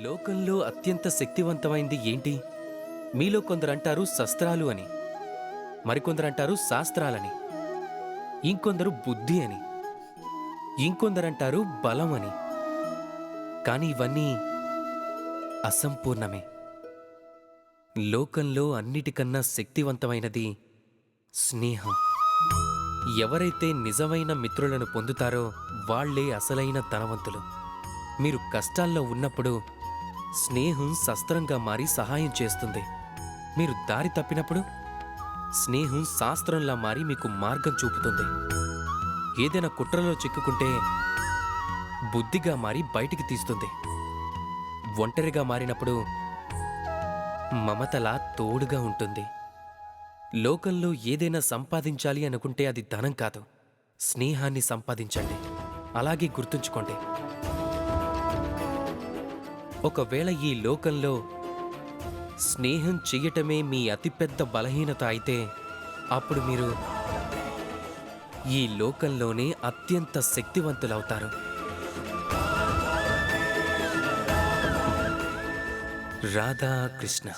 లోకంలో అత్యంత శక్తివంతమైంది ఏంటి? మీలో కొందరంటారు శస్త్రాలు అని, మరికొందరంటారు శాస్త్రాలని, ఇంకొందరు బుద్ధి అని, ఇంకొందరంటారు బలం అని. కాని ఇవన్నీ అసంపూర్ణమే. లోకంలో అన్నిటికన్నా శక్తివంతమైనది స్నేహం. ఎవరైతే నిజమైన మిత్రులను పొందుతారో వాళ్లే అసలైన ధనవంతులు. మీరు కష్టాల్లో ఉన్నప్పుడు స్నేహం శస్త్రంగా మారి సహాయం చేస్తుంది. మీరు దారి తప్పినప్పుడు స్నేహం శాస్త్రంలా మారి మీకు మార్గం చూపుతుంది. ఏదైనా కుట్రలో చిక్కుకుంటే బుద్ధిగా మారి బయటికి తీస్తుంది. ఒంటరిగా మారినప్పుడు మమతలా తోడుగా ఉంటుంది. లోకంలో ఏదైనా సంపాదించాలి అనుకుంటే అది ధనం కాదు, స్నేహాన్ని సంపాదించండి. అలాగే గుర్తుంచుకోండి. ఒకవేళ ఈ లోకంలో స్నేహం చెయ్యటమే మీ అతిపెద్ద బలహీనత అయితే అప్పుడు మీరు ఈ లోకంలోనే అత్యంత శక్తివంతులవుతారు. రాధాకృష్ణ.